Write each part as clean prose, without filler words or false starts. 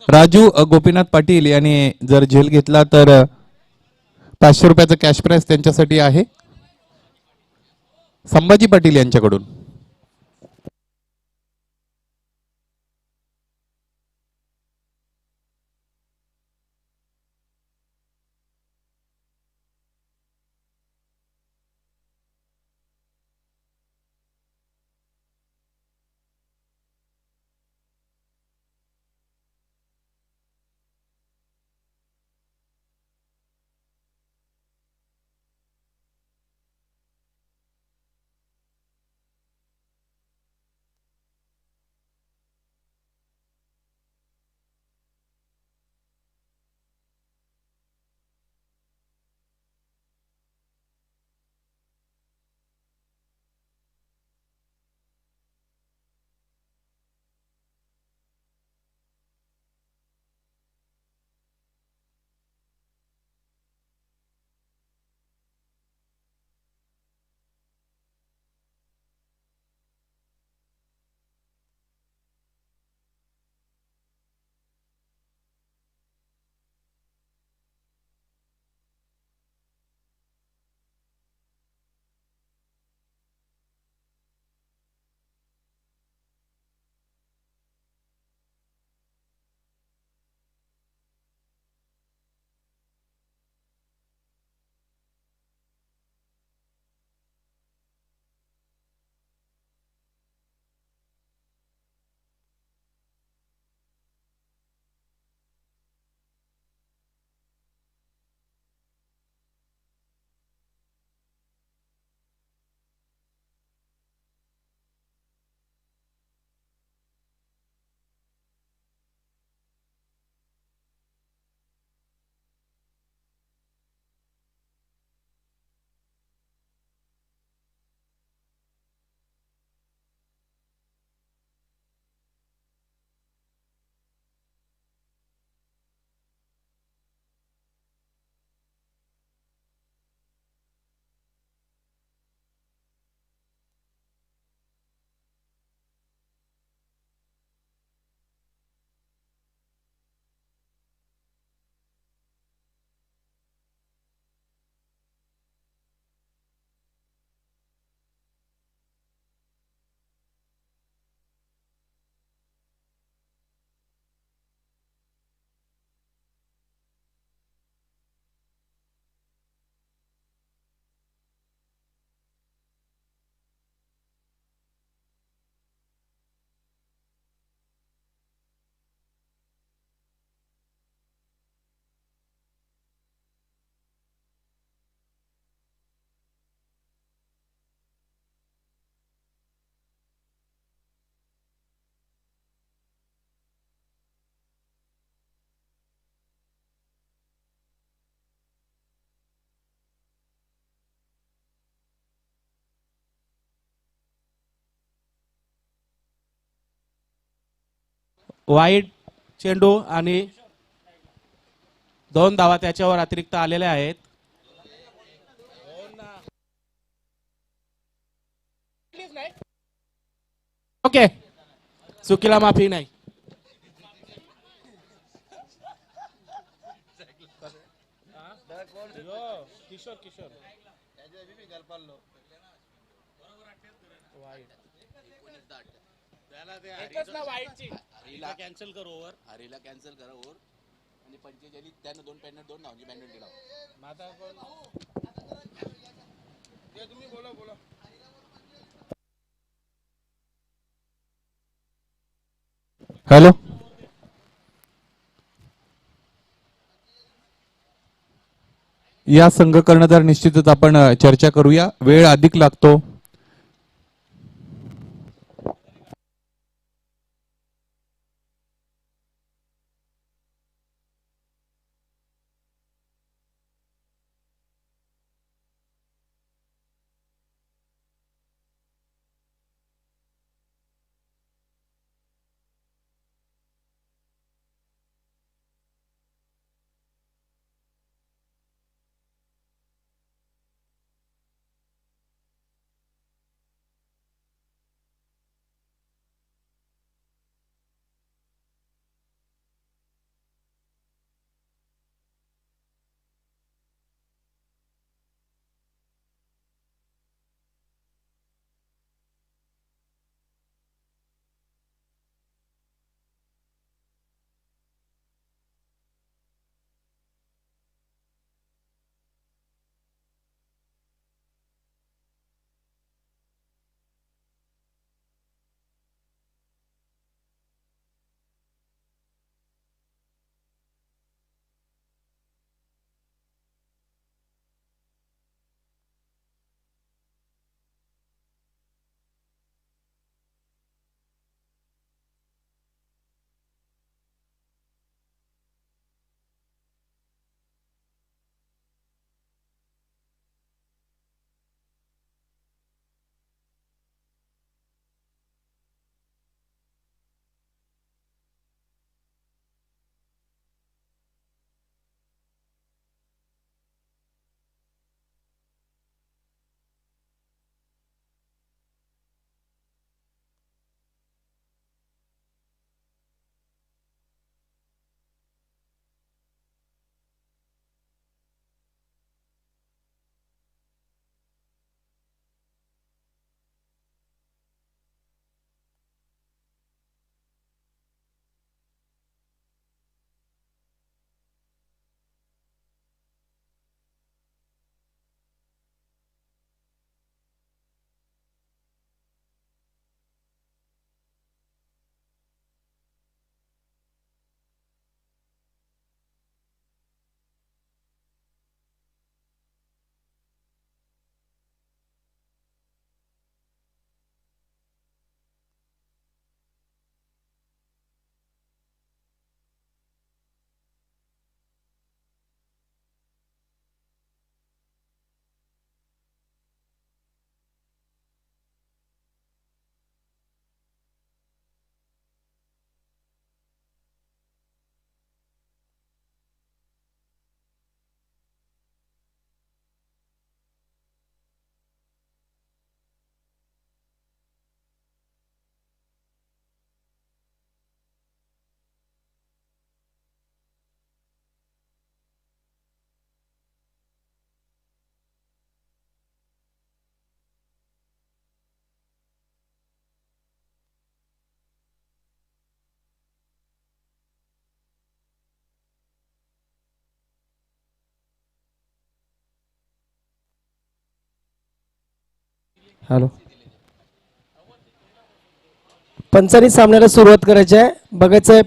राजू गोपीनाथ पाटील यांनी जर झेल घेतला तर 500 रुपयाचं कॅश प्राइस त्यांच्यासाठी आहे संभाजी पाटील यांच्याकडून. वाईट चेंडू आणि 2 धावा त्याच्यावर अतिरिक्त आलेल्या आहेत. ओके, चुकीला माफी नाही. किशोर किशोर कॅन्सल कर ओव्हर. हरीला कॅन्सल करा ओव्हर आणि 45 त्यानं 2 पॅनल 2 धावांची बॅन्डेड दिला. तुम्ही बोला बोला. हॅलो, या संघ कर्णधार निश्चितच आपण चर्चा करूया. वेळ अधिक लागतो. हॅलो, पंचांनी सामन्याला सुरुवात करायची आहे. बघायचं आहे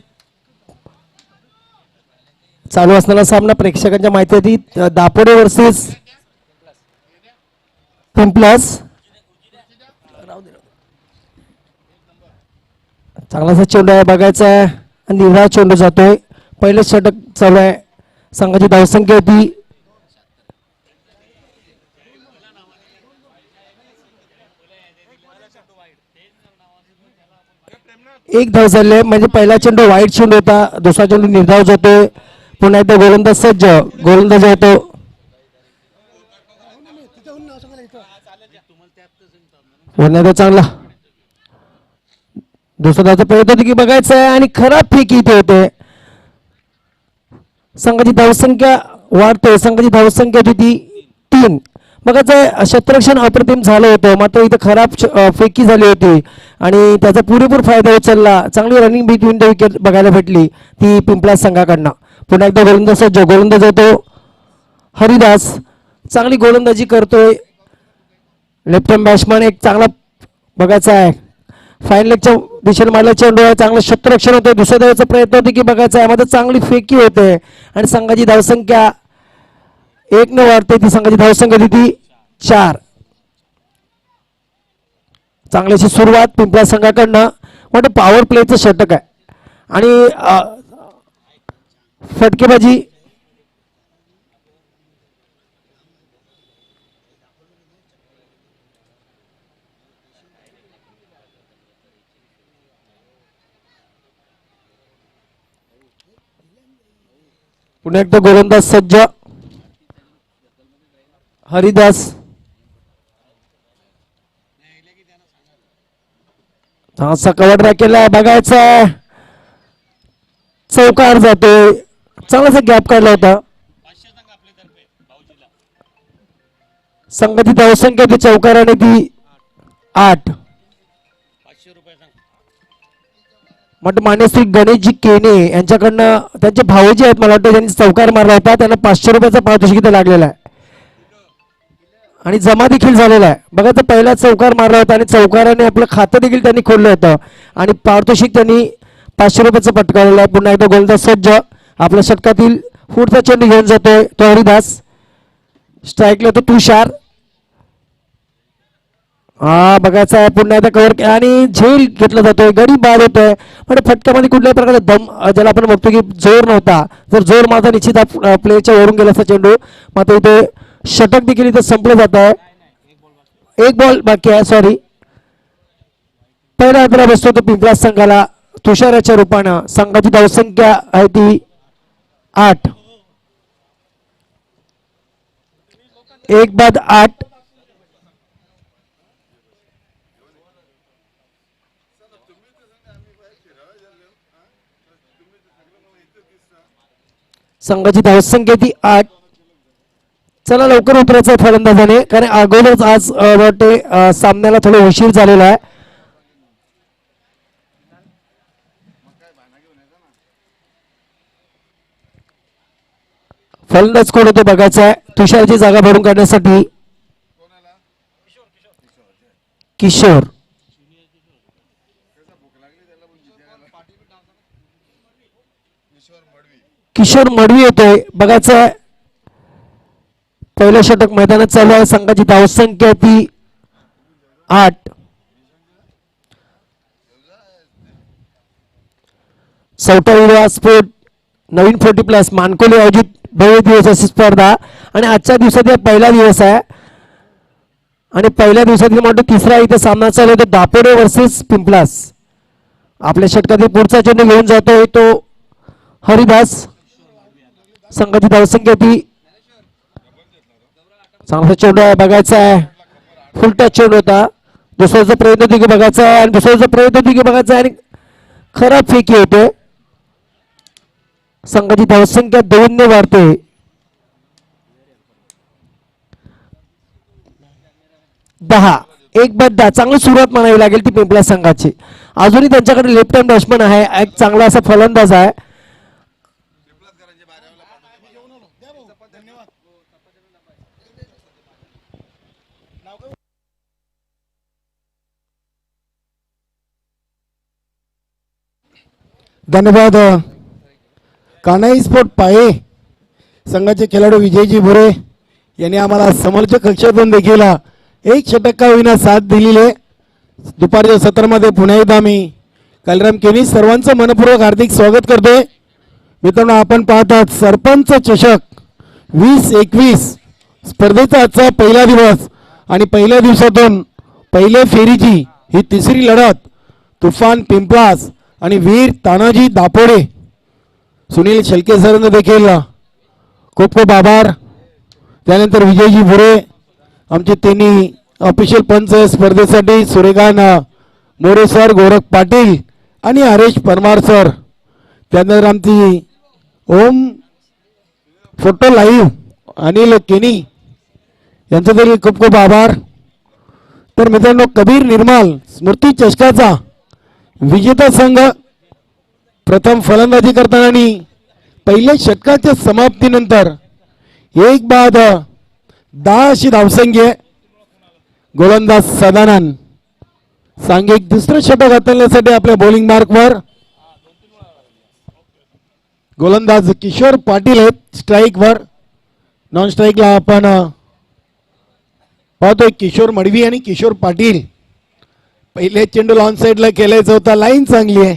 चालू असणारा सामना. प्रेक्षकांच्या माहिती दापोडे वर्सेस पिंपलास. चांगलासा चेंडू आहे, बघायचा आहे. आणि निर्धाव चेंडू जातोय. पहिलं षटक चालू आहे. संघाची धावसंख्या होती 1 धाव झाले. म्हणजे पहिला चेंडू वाईट चेंडू होता, दुसरा चेंडू निर्धाव जातोय. पुन्हा एकदा गोलंदाज सज्ज, गोलंदाज होतो. पुन्हा एकदा चांगला दुसरा धावचा प्रयत्न होती की बघायचं आहे. आणि खराब फेकी इथे होते. संघाची धावसंख्या वाढते. संघाची धावसंख्या होती 3. बघायचं क्षेत्ररक्षण अप्रतिम झालं होतं, मात्र इथं खराब फेकी झाली होती आणि त्याचा पुरेपूर फायदा उचलला. चांगली रनिंग बिटवीन द विकेट बघायला भेटली ती पिंपलास संघाकडनं. पुन्हा एकदा गोलंदाज सज्ज, गोलंदाज होतो हरिदास. चांगली गोलंदाजी करतोय. लेफ्ट हँड बॅट्समन एक चांगला बघायचा आहे. फाईन लेगच्या दिशेने मारला चेंडू आहे. चांगलं क्षेत्ररक्षण होतं. दुसऱ्या धावाचा प्रयत्न होते की बघायचा आहे, मात्र चांगली फेकी होते आणि संघाची धावसंख्या 1 ने वाढते. ती संघाची धावसंख्या होती 4. चांगल्याची सुरुवात पिंपळा संघाकडनं. म्हणजे पॉवर प्लेचं षटक आहे आणि फटकेबाजी पुन्हा एकदा गोलंदाज सज्ज हरिदास. चांगला कव्हर ड्राय केला, बघायचा चौकार जातोय. चांगलासा गॅप काढला होता. संघाची धावसंख्या ती चौकाराने ती 8. म्हणजे मान्य श्री गणेशजी केने यांच्याकडनं त्यांचे भाऊ जे आहेत, मला वाटतं त्यांनी चौकार मारला होता. त्यांना 500 रुपयाचा पारितोषिक इथे लागलेला आहे आणि जमा देखील झालेला आहे. बघा, तर पहिला चौकार मारला होता आणि चौकाराने आपलं खातं देखील त्यांनी खोललं होतं आणि पारितोषिक त्यांनी 500 रुपयाचं पटकावलेलं आहे. पुन्हा एकदा गोलंदाज सज्ज आपल्या षटकातील पुढचा चेंडू घेऊन जातोय तो हरिदास. स्ट्राईकला तो तुषार. बघायचा आहे. पुन्हा एकदा कव्हर आणि झेल घेतला जातोय. गडी बाद होतोय. म्हणजे फटक्यामध्ये कुठल्याही प्रकारचा दम ज्याला आपण बघतो की जोर नव्हता. जर जोर माझा निश्चित प्लेच्या वरून गेला असता चेंडू, मात्र इथे षटक देखील इथे संपलं जात आहे. 1 बॉल बाकी आहे. सॉरी, पहिला अंतरा बसतो तो पिंपलास संघाला तुषाराच्या रूपानं. संघाची धावसंख्या आहे ती 8. 1 बाद 8. संघाची धावसंख्या ती 8. चला लवकर उतरायचं आहे फलंदाजाने, कारण अगोदरच आज वाटते सामन्याला थोडं उशीर झालेला आहे. फलंदाज कोण होते बघायचं आहे. तुषारची जागा भरून काढण्यासाठी किशोर. किशोर मडवी येतोय. बघायचं पहिलं षटक मैदानात चालू आहे. संघाची धावसंख्या ती 8. चौथा विवाह स्पोर्ट नवीन 40+ मानकोली आयोजित भव्य दिवस अशी स्पर्धा आणि आजच्या दिवसात पहिला दिवस आहे आणि पहिल्या दिवसातील म्हणतो तिसरा इथे सामना चालू होतो दापोडे वर्सेस पिंपलास. आपल्या षटकातील पुढचा चेंडू घेऊन जातोय तो हरिदास. संघाची धावसंख्या ती चांगला चेंडू आहे. बघायचा आहे. फुल टच चेंडू होता. दुसऱ्याचा प्रयत्न होती की बघायचा आहे आणि दुसऱ्याचा प्रयत्न होती की बघायचा आहे आणि खराब फेकी होते. संघाची धावसंख्या 2 ने वाढते. दहा. 1 बाद 10. चांगली सुरुवात म्हणावी लागेल ती पिंपला संघाची. अजूनही त्यांच्याकडे लेफ्ट हँड बॅट्समन आहे, एक चांगला असा फलंदाज आहे. धन्यवाद. कानाई स्पोर्ट पाये संघाचे खेळाडू विजयजी भुरे यांनी आम्हाला समोरच्या कक्षातून देखील एक षटक का होईना साथ दिलेली आहे. दुपारच्या सत्रामध्ये पुन्हा एकदा आम्ही कालराम केनी सर्वांचं मनपूर्वक हार्दिक स्वागत करतोय. मित्रांनो, आपण पाहतात सरपंच चषक 2021 स्पर्धेचा आजचा पहिला दिवस आणि पहिल्या दिवसातून पहिल्या फेरीची ही तिसरी लढत तुफान पिंपळास आणि वीर तानाजी दापोडे. सुनील शेलके सरांना देखील खूप खूप आभार. त्यानंतर विजयजी भुरे आमचे तिन्ही ऑफिशियल पंच स्पर्धेसाठी सूर्यकांत मोरे सर, गोरख पाटील आणि हरेश परमार सर. त्यानंतर आमची ओम फोटो लाईव्ह अनिल केनी यांचा देखील खूप खूप आभार. तर मित्रांनो, कबीर निर्माल स्मृती चषकाचा विजेता संघ प्रथम फलंदाजी करताना आणि पहिल्या षटकाच्या समाप्तीनंतर 1-10 अशी धावसंख्या. गोलंदाज सदानंद सांघिक दुसरं षटक हाताळण्यासाठी आपल्या बॉलिंग मार्कवर. गोलंदाज किशोर पाटील आहेत स्ट्राईकवर. नॉन स्ट्राईकला आपण पाहतोय किशोर मडवी आणि किशोर पाटील. पहिले चेंडू लॉन साईडला खेळायचा होता. लाईन चांगली आहे.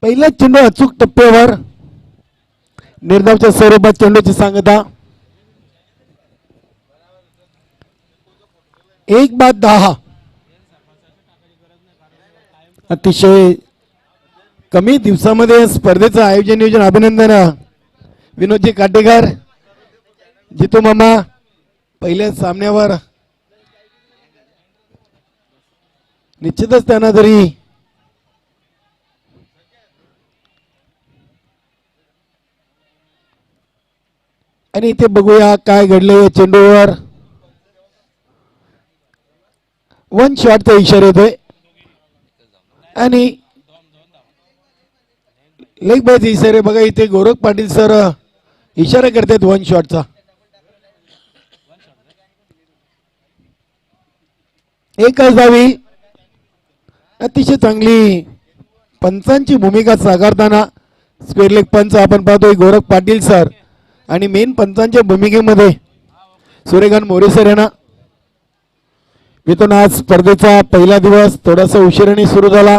पहिला चेंडू अचूक टप्प्यावर. निर्धावच्या स्वरूपात चेंडूची सांगता. 1-10. अतिशय कमी दिवसामध्ये स्पर्धेचं आयोजन नियोजन अभिनंदन विनोदजी काटेकर. जितू मामा पहिल्या सामन्यावर निश्चितच त्यांना तरी आणि इथे बघूया काय घडले या चेंडूवर. 1 शॉटचा इशारा येतोय आणि लेग बायचे इशारे बघा. इथे गोरख पाटील सर इशारा करतात 1 शॉटचा. एकच धावी. अतिशय चांगली पंचांची भूमिका साकारताना स्क्वेअर लेग पंच आपण पाहतोय गोरख पाटील सर आणि मेन पंचांच्या भूमिकेमध्ये सूर्यकांत मोरे सर यांना. मित्रांनो, आज स्पर्धेचा पहिला दिवस थोडासा उशिराने सुरू झाला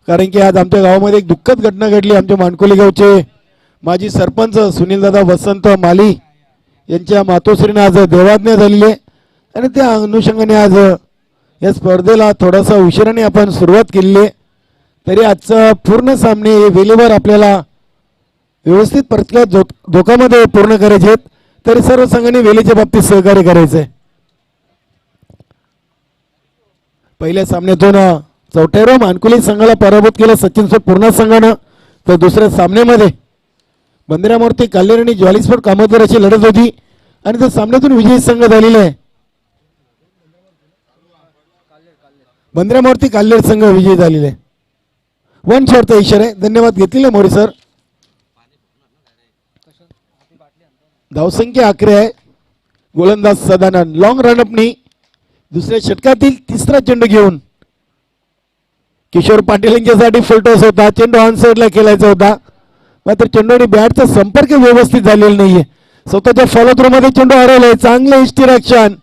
कारण की आज आमच्या गावामध्ये एक दुःखद घटना घडली. आमच्या मानकोली गावचे माजी सरपंच सुनीलदादा वसंत माली यांच्या मातोश्रीने आज देवाज्ञा झालेली आहे आणि त्या अनुषंगाने आज या स्पर्धेला थोडासा उशिराने आपण सुरुवात केलेली आहे. तरी आजचा पूर्ण सामने वेळेवर आपल्याला व्यवस्थित परतल्या धोकामध्ये पूर्ण करायचे आहेत. तरी सर्व संघांनी वेळेच्या बाबतीत सहकार्य करायचंय. पहिल्या सामन्यातून चौथ्या मानकुली संघाला पराभूत केलं सचिन सोड पूर्ण संघानं. तर दुसऱ्या सामन्यामध्ये बंदिरामूर्ती काल्हेर आणि ज्वाली स्पोर्ट कामतदार अशी लढत होती आणि त्या सामन्यातून विजयी संघ झालेला आहे. बंदिरामूर्ती काल्हेर संघ विजयी झालेला आहे. 1 शॉटचा इशारा आहे. धन्यवाद घेतलेला मोरे सर. धावसंख्या 11 आहे. गोलंदाज सदानंद लॉंग रनअपनी दुसऱ्या षटकातील तिसरा चेंडू घेऊन किशोर पाटील यांच्यासाठी फुलटॉस होता. चेंडू ऑन साईडला खेळायचा होता मात्र चेंडू आणि बॅटचा संपर्क व्यवस्थित झालेला नाहीये. स्वतःच्या फॉलो थ्रू मध्ये चेंडू हरवलाय. चांगले इष्टिरक्षण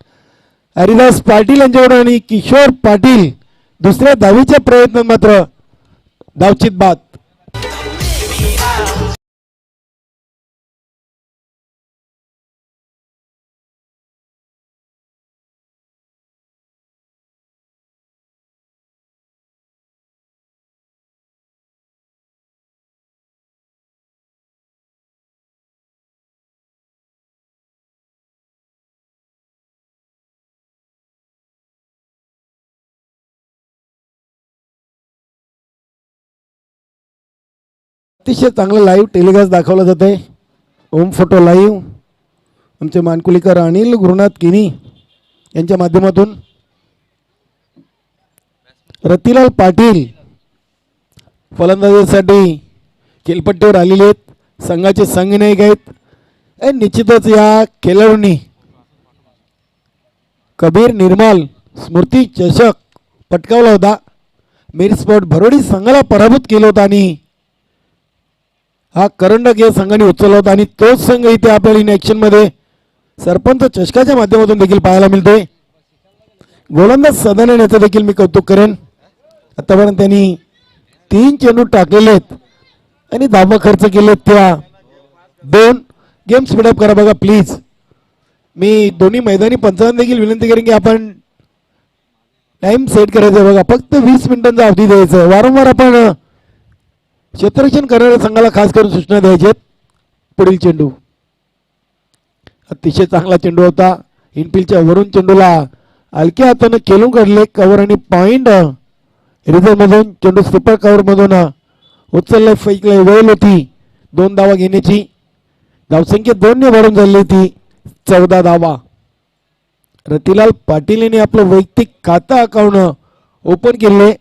हरिदास पाटील यांच्याकडून आणि किशोर पाटील दुसऱ्या धावीच्या प्रयत्नात मात्र धावचित बाद. अतिशय चांगलं लाईव्ह टेलिकास्ट दाखवलं जात आहे. ओम फोटो लाईव्ह आमचे मानकुलीकर अनिल गुरुनाथ किनी यांच्या माध्यमातून. रतिलाल पाटील फलंदाजीसाठी खेळपट्टीवर आलेले आहेत. संघाचे संघनायक आहेत. निश्चितच या खेळाडूंनी कबीर निर्माल स्मृती चषक पटकावला होता. मेरी स्पोर्ट भरोडी संघाला पराभूत केलं होतं आणि हा करंडक या संघाने उचलला होता आणि तोच संघ इथे आपल्याला इन ऍक्शन मध्ये सरपंच चषकाच्या माध्यमातून देखील पाहायला मिळतोय. गोलंदाज सदानंद याचं देखील मी कौतुक करेन. आतापर्यंत त्यांनी 3 चेंडू टाकलेले आहेत आणि धावा खर्च केले त्या 2 गेम स्पीडअप करा बघा प्लीज. मी दोन्ही मैदानी पंचांना देखील विनंती करेन की आपण टाइम सेट करायचा बघा. फक्त 20 मिनिटांचा अवधी द्यायचं. वारंवार आपण क्षेत्ररक्षण करणाऱ्या संघाला खास करून सूचना द्यायच्या. पुढील चेंडू अतिशय चांगला चेंडू होता. इनफिल्डच्या वरून चेंडूला हलक्या हाताने खेळून काढले. कव्हर आणि पॉइंट रिझर्व मधून चेंडू सुपर कव्हर मधून उचलले. फेकले. वेळ होती 2 धावा घेण्याची. धावसंख्या 2 ने वाढून झाली होती 14 धावा. रतिलाल पाटील यांनी आपलं वैयक्तिक खाता अकाउंट ओपन केले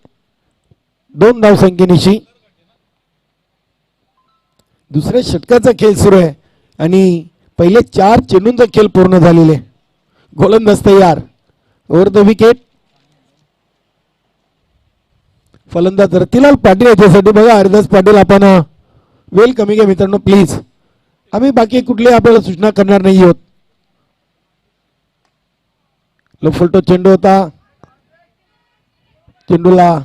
2 धावसंख्येनिशी. दुसऱ्या षटकाचा खेळ सुरू आहे आणि पहिले 4 चेंडूंचा खेळ पूर्ण झालेले. गोलंदाज तयार. Over the wicket. फलंदाज रतिलाल पाटील याच्यासाठी बघा. हरिदास पाटील आपण वेल कमी घ्या मित्रांनो प्लीज. आम्ही बाकी कुठली आपल्याला सूचना करणार नाही आहोत. लोफल्टो चेंडू होता. चेंडूला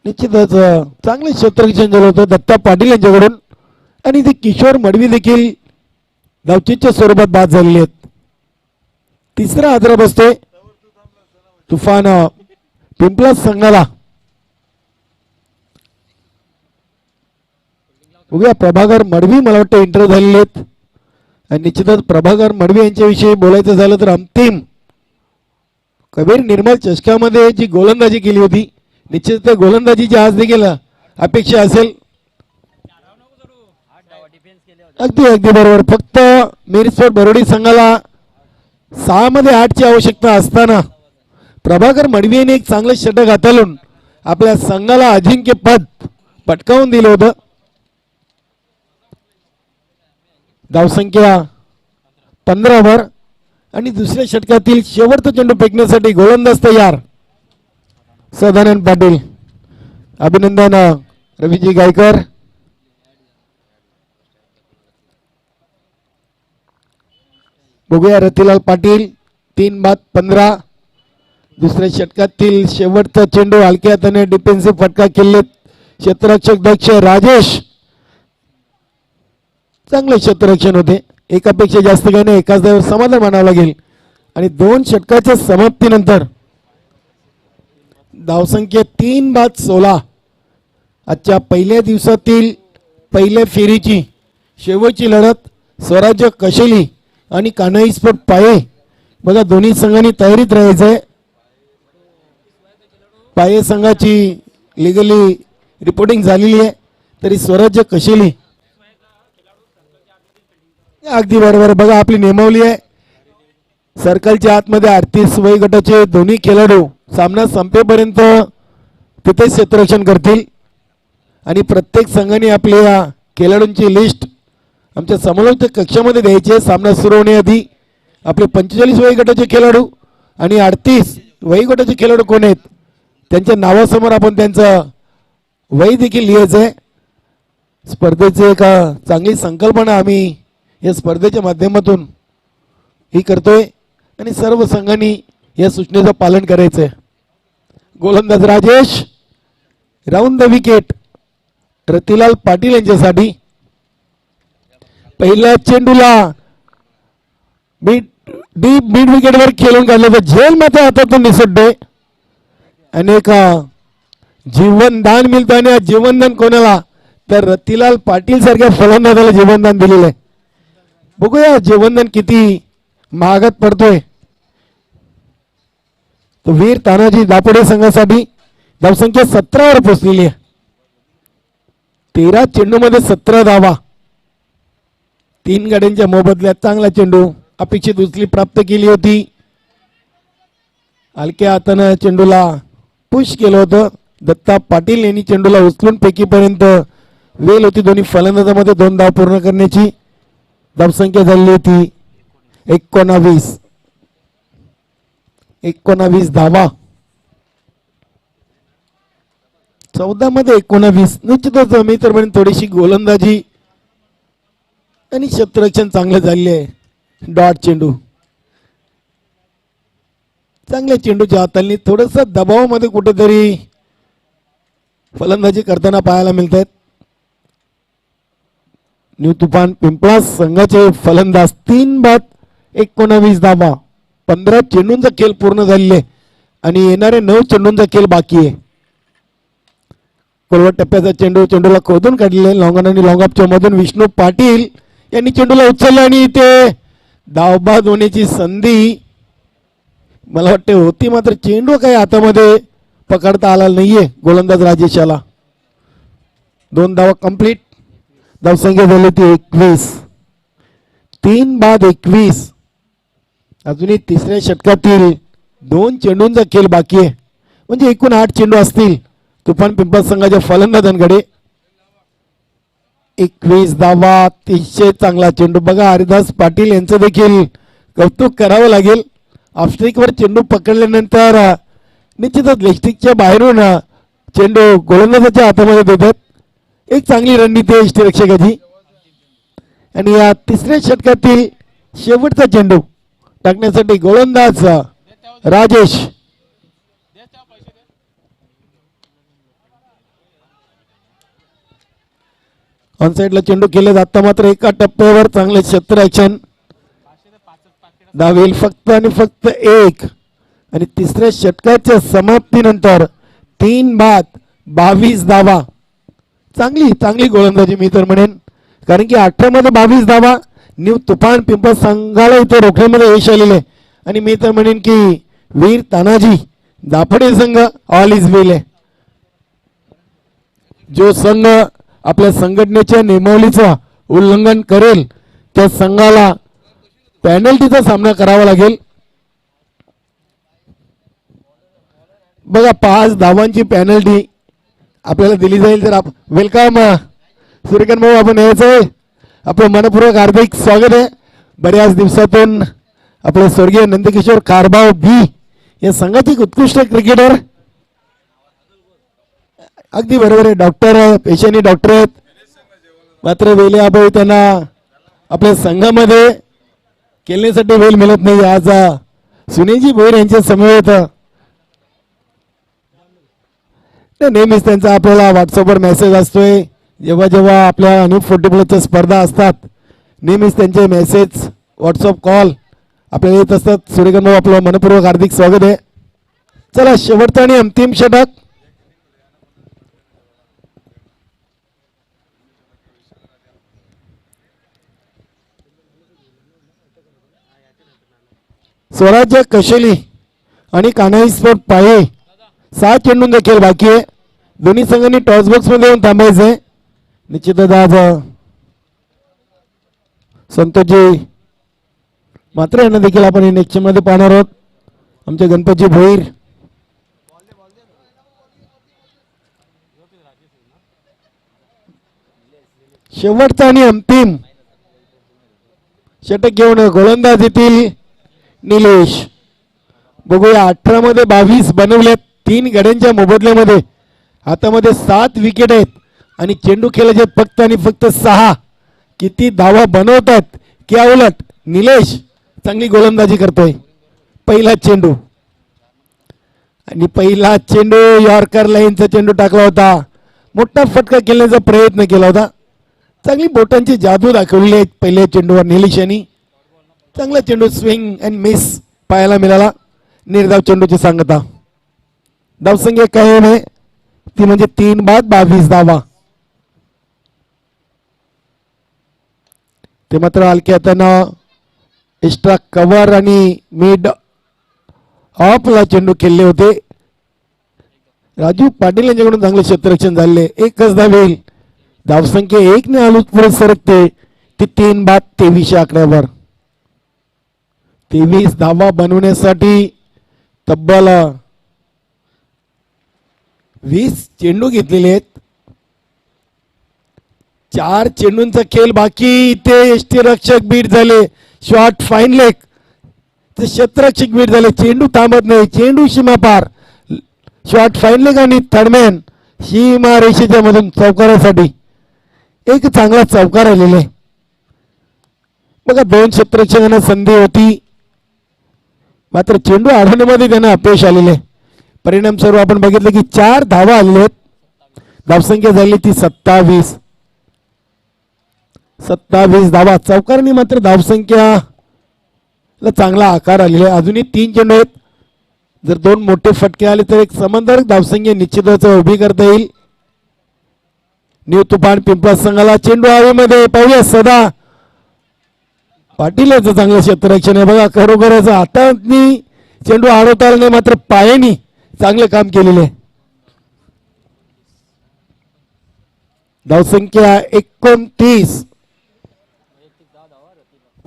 निश्चितच चांगले क्षेत्ररक्षण झालं होतं दत्ता पाटील यांच्याकडून आणि ते किशोर मडवी देखील धावचीच्या स्वरूपात बाद झालेले आहेत. तिसरा आदरा बसतोय तुफान पिंपलास संघाला. बघूया प्रभाकर मडवी मला वाटतं इंटर झालेले आहेत आणि निश्चितच प्रभाकर मडवी यांच्याविषयी बोलायचं झालं तर अंतिम कबीर निर्मल चषकामध्ये जी गोलंदाजी केली होती निश्चित त्या गोलंदाजीची आज देखील अपेक्षा असेल. अगदी अगदी बरोबर. फक्त मिरस्पोर्ट बरोडी संघाला 6 मध्ये 8 ची आवश्यकता असताना प्रभाकर मडवी यांनी एक चांगलं षटक हाताळून आपल्या संघाला अजिंक्यपद पटकावून दिलं होतं. धावसंख्या 15 वर आणि दुसऱ्या षटकातील शेवटचा चेंडू फेकण्यासाठी गोलंदाज तयार सदानंद पाटील. अभिनंदन रवीजी गायकर. बघूया रतिलाल पाटील 3-15. दुसऱ्या षटकातील शेवटचा चेंडू हलक्या हाताने डिफेन्सिव्ह फटका केले क्षेत्ररक्षक दक्ष राजेश. चांगले क्षेत्ररक्षण होते. एकापेक्षा जास्त काही नाही. एकाच धावेवर समाधान मानावं लागेल आणि 2 षटकाच्या समाप्तीनंतर धावसंख्या 3-16. आजच्या पहिल्या दिवसातील पहिल्या फेरीची शेवटची लढत स्वराज्य कशेली आणि कान्हाई स्पोर्ट पाये. बघा दोन्ही संघांनी तयारीत राहायचंय. पाये संघाची लिगली रिपोर्टिंग झालेली आहे तरी स्वराज्य कशेली अगदी बरोबर. बघा आपली नियमावली आहे. सर्कलच्या आतमध्ये 38 वयोगटाचे दोन्ही खेळाडू सामना संपेपर्यंत तिथे क्षेत्ररक्षण करतील आणि प्रत्येक संघाने आपल्या खेळाडूंची लिस्ट आमच्या समालोचक कक्षामध्ये द्यायची. सामना सुरू होण्याआधी आपले 45 वयोगटाचे खेळाडू आणि 38 वयोगटाचे खेळाडू कोण आहेत त्यांच्या नावासमोर आपण त्यांचं वय देखील लिहायचं आहे. स्पर्धेची एक चांगली संकल्पना आम्ही या स्पर्धेच्या माध्यमातून ही करतोय आणि सर्व संघांनी या सूचनेचं पालन करायचंय. गोलंदाज Rajesh. Round the wicket Ratilal Patil यांच्यासाठी. पहिल्या चेंडूला मिड विकेटवर खेळून काढलं तर झेल मात्र हातातून निसटतोय. अनेक जीवनदान मिळतं आणि जीवनदान कोणाला तर रतिलाल पाटील सारख्या फलंदाजाला जीवनदान दिलेलं आहे. बघूया जीवनदान किती महागात पडतोय. तो वीर तानाजी दापोडे संघासाठी धावसंख्या 17 वर पोहोचलेली आहे. 13 चेंडूमध्ये 17 धावा. 3 गाड्यांच्या मोबदल्यात चांगला चेंडू अपेक्षित उचली प्राप्त केली होती. हलक्या हातानं चेंडूला पुश केलं होतं. दत्ता पाटील यांनी चेंडूला उचलून फेकीपर्यंत वेळ होती दोन्ही फलंदाजामध्ये 2 धाव पूर्ण करण्याची. धावसंख्या झाली होती 19 धावा. 14 मध्ये 19. निश्चितच मी तर म्हणेन थोडीशी गोलंदाजी आणि क्षेत्ररक्षण चांगलं झाले आहे. डॉट चेंडू चांगल्या चेंडूच्या हातांनी थोडस दबावामध्ये कुठेतरी फलंदाजी करताना पाहायला मिळत आहेत. न्यू तुफान पिंपळास संघाचे फलंदाज 3 बाद 19 धावा. 15 चेंडूंचा खेळ पूर्ण झालेले आणि येणारे 9 चेंडूंचा खेळ बाकी आहे. कोलवट टप्प्याचा चेंडूला खोदून काढलेले लॉंगॉन आणि लॉंगऑफच्या मधून विष्णू पाटील यांनी चेंडूला उचलला आणि इथे धावबाद होण्याची संधी मला वाटते होती, मात्र चेंडू काही हातामध्ये पकडता आला नाहीये गोलंदाज राजेश याला. 2 धावा कंप्लीट. धावसंख्या झाली ती 21. 3 बाद 21. अजूनही तिसऱ्या षटकातील 2 चेंडूंचा खेळ बाकी आहे, म्हणजे एकूण 8 चेंडू असतील तुफान पिंपळ संघाच्या फलंदाजांकडे. 21 धावा. अतिशय चांगला चेंडू. बघा हरिदास पाटील यांचं देखील कौतुक करावं लागेल. ऑफस्ट्रिकवर चेंडू पकडल्यानंतर निश्चितच लेगस्टिकच्या बाहेरून चेंडू गोलंदाजाच्या हातामध्ये देतात. एक चांगली रणनीती आहे यष्टिरक्षकाची. आणि या तिसऱ्या षटकातील शेवटचा चेंडू टाकण्यासाठी गोलंदाज राजेश. ऑनसाइडला चेंडू केले जाता, मात्र एका टप्प्यावर चांगले क्षेत्ररक्षण. धावेल फक्त आणि फक्त 1. आणि तिसऱ्या षटकाच्या समाप्तीनंतर 3 बाद 22 धावा. चांगली गोलंदाजी मी तर म्हणेन, कारण की 18 मध्ये 22 धावा न्यू तुफान पिंपळ संघाला इथे रोखण्यामध्ये यश आलेले. आणि मी तर म्हणेन की वीर तानाजी दाफडे संघ ऑल इज वेल आहे. जो संघ आपल्या संघटनेच्या नियमावलीचं उल्लंघन करेल त्या संघाला पेनल्टीचा सामना करावा लागेल. बघा 5 धावांची पेनल्टी आपल्याला दिली जाईल. तर वेलकम सूर्यकांत भाऊ, आपण यायचंय. आपलं मनपूर्वक हार्दिक स्वागत आहे. बऱ्याच दिवसातून आपले स्वर्गीय नंदकिशोर कारभाव बी या संघाचे उत्कृष्ट क्रिकेटर. अगदी बरोबर आहे. डॉक्टर आहे, पेशाने डॉक्टर आहेत, मात्र वेळे अभावी त्यांना आपल्या संघामध्ये खेळण्यासाठी वेळ मिळत नाही. आज सुनीलजी भोईर यांच्या समवेत नेहमीच त्यांचा आपल्याला व्हॉट्सअपवर मेसेज असतोय. जेव्हा जेव्हा आपल्या अनेक फुटबॉलच्या स्पर्धा असतात नेहमीच त्यांचे मेसेज व्हॉट्सअप कॉल आपल्याला येत असतात. सूर्यकांत भाऊ, आपलं मनपूर्वक हार्दिक स्वागत आहे. चला शेवटचा आणि अंतिम षटक. स्वराज्य कशेली आणि कान्हाई स्पोर्ट पाये 6 चेंडूंचा खेळ बाकी आहे. दोन्ही संघांनी टॉस बॉक्स मध्ये येऊन थांबायचंय. निश्चितच आज संतोषजी मात्र यांना देखील आपण नेक्स्ट मध्ये पाहणार आहोत. आमचे गणपतजी भोईर. शेवटचा आणि अंतिम षटक घेऊन गोलंदाज येतील निलेश. बघूया 18 मध्ये 22 बनवल्यात 3 गड्यांच्या मोबदल्यामध्ये. हातामध्ये 7 विकेट आहेत आणि चेंडू खेळाचे फक्त आणि फक्त 6. किती धावा बनवतात की उलट निलेश चांगली गोलंदाजी करतोय. पहिला चेंडू आणि पहिला चेंडू यॉर्कर लाईनचा चेंडू टाकला होता. मोठा फटका खेळण्याचा प्रयत्न केला होता. चांगली बोटांची जादू दाखवली आहे पहिल्या चेंडूवर निलेश यांनी. चांगला चेंडू स्विंग अँड मिस पाहायला मिळाला. निर्धाव चेंडूची सांगता. धावसंख्या कायम आहे ती म्हणजे 3 बाद 22 धावा. ते मात्र हलक्या हातानं एक्स्ट्रा कव्हर आणि मिड ऑफला चेंडू खेळले होते. राजू पाटील यांच्याकडून चांगले क्षेत्ररक्षण झाले. एकच धावेल. धावसंख्या 1 ने आलूच पुढे सरकते ती 3 बाद 23 आकड्यावर. 23 धावा बनवण्यासाठी तब्बल 20 चेंडू घेतलेले आहेत. 4 चेंडूंचा खेळ बाकी. इथे यष्टिरक्षक बीट झाले. Shot fine leg. क्षेत्ररक्षक बीट झाले. चेंडू थांबत नाही. चेंडू सीमा पार. शॉट फाईन लेग आणि थर्डमॅन सीमारेषेच्या मधून चौकारासाठी एक चांगला चौकार आलेला आहे. बघा 2 क्षेत्ररक्षकांना संधी होती, मात्र चेंडू अडवण्यामध्ये त्यांना अपयश आलेले आहे. परिणाम स्वरूप आपण बघितलं की 4 धावा आलेल्या आहेत. धावसंख्या झाली ती 27 धावा. चौकारणी मात्र धावसंख्या चांगला आकार आलेला आहे. अजूनही 3 चेंडू आहेत. जर 2 मोठे फटके आले तर एक समांतर धावसंख्या निश्चितच उभी करता येईल. न्यू तुफान पिंपळा संघाला चेंडू हवेमध्ये पाहूया. सदा पाटील याचं चांगलं क्षेत्ररक्षण आहे. बघा खरोखरच हातांनी चेंडू अडवता आला नाही, मात्र पायानी चांगलं काम केलेलं आहे. धावसंख्या 29.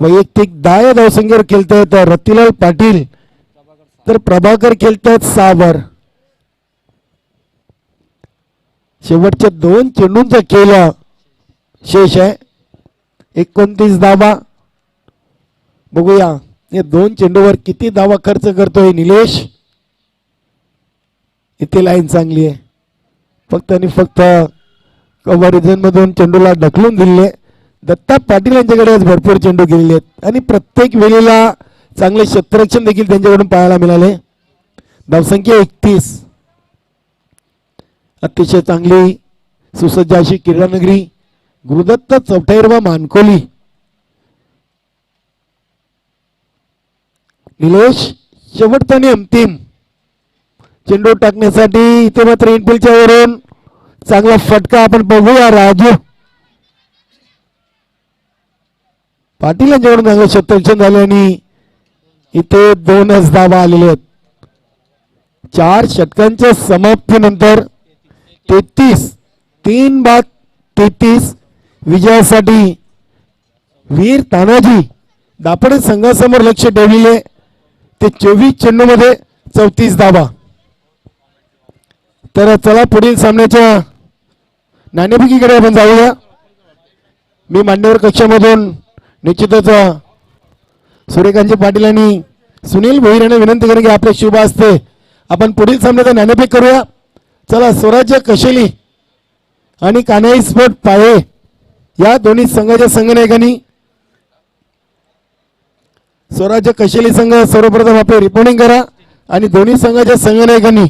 वैयक्तिक 10 या धावसंख्येवर खेळतायत रतिलाल पाटील, तर प्रभाकर खेळतायत 6 वर. शेवटच्या 2 चेंडूंचा खेळ शेष आहे. 29 धावा. बघूया या 2 चेंडूवर किती धावा खर्च करतोय निलेश. इथे लाईन चांगली आहे. फक्त आणि फक्त कव्हर मधून चेंडूला ढकलून दिले. दत्ता पाटील यांच्याकडे आज भरपूर चेंडू गेलेले आहेत आणि प्रत्येक वेळेला चांगले क्षेत्ररक्षण देखील त्यांच्याकडून पाहायला मिळाले. धावसंख्या 31. अतिशय चांगली सुसज्ज अशी क्रीडानगरी गुरुदत्त चौटाईरवा मानकोली. निलेश शेवटचा आणि अंतिम चेंडू टाकण्यासाठी इथे मात्र इनफिल्डच्या वरून चांगला फटका आपण बघूया. राजू पाटील यांच्याकडून चांगलं क्षेत्ररक्षण झाले आणि इथे 2च धावा आलेले आहेत. 4 षटकांच्या समाप्तीनंतर 33 विजयासाठी वीर तानाजी दापडे संघासमोर लक्ष ठेवलेले. ते 24 चेंडूमध्ये 34 धावा. तर चला पुढील सामन्याच्या नाणेफेकीकडे आपण जाऊया. मी मान्यवर कक्षामधून निश्चितच सूर्यकांत पाटील आणि सुनील भोईर यांना विनंती करेन की आपल्या शुभ हस्ते आपण पुढील सामन्याचा नाणेफेक करूया. चला स्वराज्य कशेली आणि कान्हाई स्पोर्ट पाये या दोन्ही संघाच्या संघनायकांनी स्वराज्य कशेली संघ सर्वप्रथम आपले रिपोर्टिंग करा आणि दोन्ही संघाच्या संघनायकांनी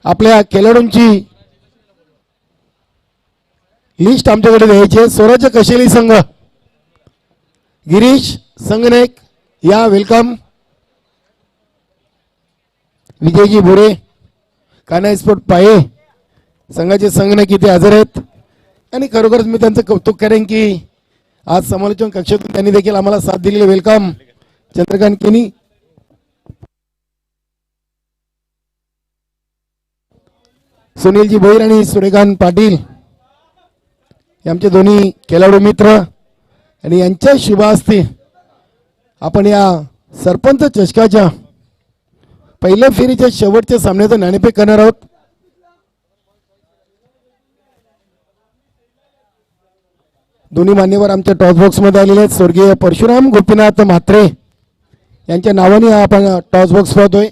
आपल्या खेळाडूंची लिस्ट आमच्याकडे द्यायची. स्वराज्य कशेली संघ गिरीश संघनायक या वेलकम. विजयजी भोरे कान्हाई स्पोर्ट पाये संघाचे संघनायक इथे हजर आहेत आणि खरोखरच मी त्यांचं कौतुक करेन की आज समालोचन कक्षातून त्यांनी देखील आम्हाला साथ दिलेली. वेलकम चंद्रकांत केनी. सुनीलजी भोईर आणि सूर्यकांत पाटील आमचे दोन्ही खेळाडू मित्र आणि यांच्या शुभ हस्ते आपण या सरपंच चषकाच्या पहिल्या फेरीच्या शेवटच्या सामन्याचं नाणेफेक करणार आहोत. दोन्ही मान्यवर आमच्या टॉस बॉक्स मध्ये आलेले आहेत. स्वर्गीय परशुराम गोपीनाथ म्हात्रे यांच्या नावाने आपण टॉस बॉक्स पाहतोय.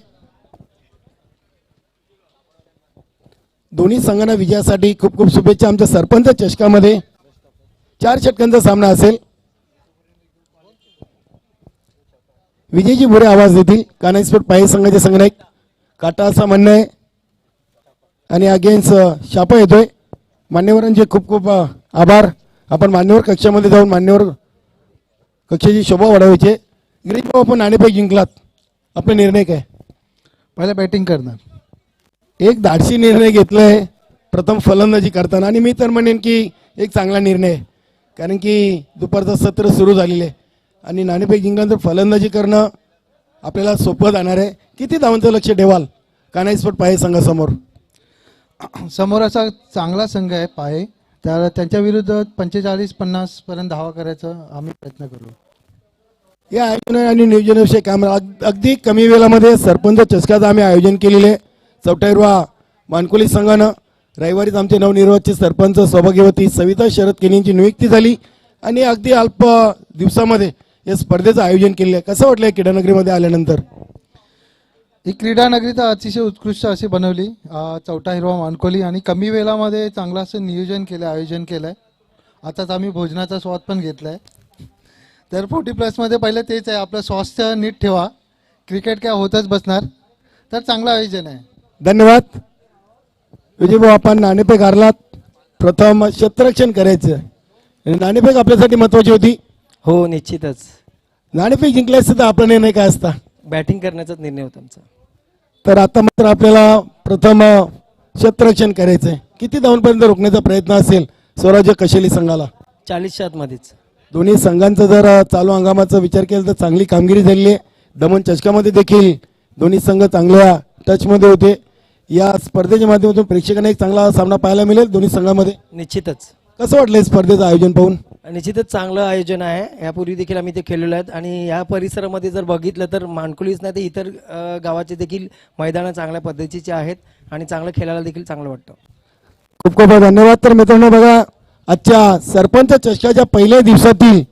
दोन्ही संघांना विजयासाठी खूप खूप शुभेच्छा. आमच्या सरपंच चषकामध्ये 4 षटकांचा सामना असेल. विजयजी भोरे आवाज देतील. कान्हाई स्पोर्ट पाये संघाचे संघनायक काटा असा म्हणणं आहे आणि अगेन्स्ट शापा येतोय. मान्यवरांचे खूप खूप आभार. आपण मान्यवर कक्षामध्ये जाऊन मान्यवर कक्षाची शोभा वाढवायची. गिरीश भाऊ आपण नाणेफेक जिंकलात, आपला निर्णय काय? पहिला बॅटिंग करणार. एक धाडसी निर्णय घेतलाय प्रथम फलंदाजी करताना आणि मी तर म्हणेन की एक चांगला निर्णय आहे. कारण की दुपारचं सत्र सुरू झालेलं आहे आणि नाणेफेक जिंकल्यानंतर फलंदाजी करणं आपल्याला सोपं जाणार आहे. किती धावांचं लक्ष ठेवाल कान्हाई स्पोर्ट पाये संघासमोर? समोर असा चांगला संघ आहे पाये, तर त्यांच्या विरुद्ध 45-50 पर्यंत धावा करायचं आम्ही प्रयत्न करू. या आयोजन आणि नियोजनाविषयी काम अगदी कमी वेळामध्ये सरपंच चषकाचं आम्ही आयोजन केलेलं आहे. चौटाईरवा मानकोली संघानं रविवारीच आमचे नवनिर्वाचित सरपंच सौभाग्यवती सविता शरद केनी यांची नियुक्ती झाली आणि अगदी अल्प दिवसामध्ये या स्पर्धेचं आयोजन केलेलं आहे. कसं वाटलं क्रीडानगरीमध्ये आल्यानंतर? ही क्रीडा नगरी तर अतिशय उत्कृष्ट अशी बनवली. चौथा हिरवा मानकोली आणि कमी वेळामध्ये चांगलं असं नियोजन केलं, आयोजन केलं आहे. आताच आम्ही भोजनाचा स्वाद पण घेतला आहे. तर 40+ पहिलं तेच आहे, आपलं स्वास्थ्य नीट ठेवा, क्रिकेट काय होतच बसणार. तर चांगलं आयोजन आहे. धन्यवाद विजय भाऊ. आपण नाणेफेक हारलात. प्रथम क्षेत्ररक्षण करायचं आणि नाणेफेक आपल्यासाठी महत्वाची होती. हो निश्चितच. नाणेफेक जिंकल्यास तर आपला निर्णय काय असता. बॅटिंग करण्याचाच निर्णय होता आमचा. तर आता मात्र आपल्याला प्रथम क्षेत्ररक्षण करायचंय. किती धावांपर्यंत रोखण्याचा प्रयत्न असेल स्वराज्य कशेली संघाला. 40च्या आतमध्येच. दोन्ही संघांचा जर चालू हंगामाचा विचार केला तर चांगली कामगिरी झालेली आहे. दमन चषकामध्ये देखील दोन्ही संघ चांगल्या टचमध्ये होते. या स्पर्धेच्या माध्यमातून प्रेक्षकांना एक चांगला सामना पाहायला मिळेल दोन्ही संघांमध्ये. निश्चितच. कसं वाटलं हे स्पर्धेचं आयोजन पाहून. निश्चितच चांगलं आयोजन आहे. यापूर्वी देखील आम्ही ते खेळलेलो आहेत आणि या परिसरामध्ये जर बघितलं तर मानकुलीच नाही तर इतर गावाचे देखील मैदानं चांगल्या पद्धतीचे आहेत आणि चांगलं खेळायला देखील चांगलं वाटतं. खूप खूप धन्यवाद. तर मित्रांनो बघा, आजच्या सरपंच चषकाच्या पहिल्या दिवसातील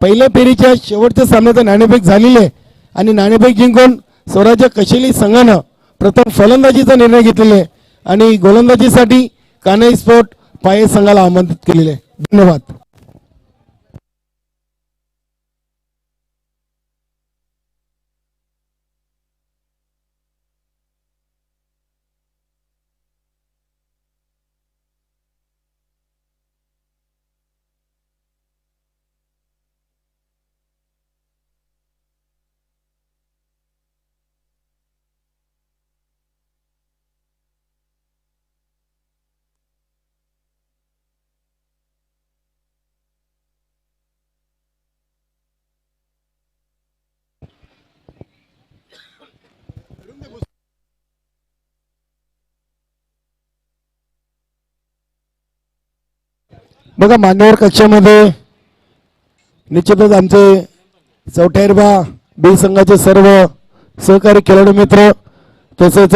पहिल्या फेरीच्या शेवटच्या सामन्याचं नाणेफेक झालेलं आहे आणि नाणेफेक जिंकून स्वराज्य कशेली संघानं प्रथम फलंदाजीचा निर्णय घेतलेला आहे आणि गोलंदाजीसाठी कान्हाई स्पोर्ट पाये संघाला आमंत्रित केलेले आहे. धन्यवाद. बघा, मान्यवर कक्षामध्ये निश्चितच आमचे चौथ्या बी संघाचे सर्व सहकारी खेळाडू मित्र तसेच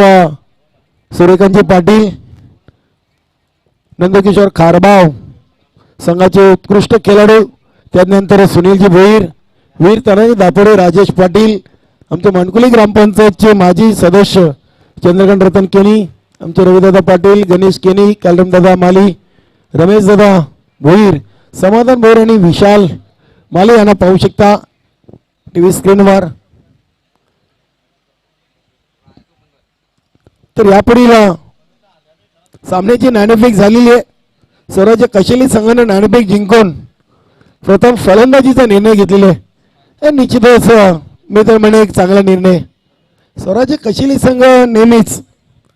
सूर्यकांतजी पाटील, नंदकिशोर खारबाव संघाचे उत्कृष्ट खेळाडू, त्यानंतर सुनीलजी भोईर, वीर तानाजी दापोडे, राजेश पाटील, आमचे मानकुली ग्रामपंचायतचे माजी सदस्य चंद्रकांत रतन केनी, आमचे रविदादा पाटील, गणेश केनी, कालरामदादा माली, रमेशदादा भोईर, समाधान भोईर आणि विशाल माले यांना पाहू शकता टीव्ही स्क्रीनवर. तर यापुढील सामन्याची नाणेफेक झालेली आहे. स्वराज्य कशेली संघाने नाणेफेक जिंकून प्रथम फलंदाजीचा निर्णय घेतलेला आहे. निश्चितच मी तर म्हणे एक चांगला निर्णय. स्वराज्य कशेली संघ नेहमीच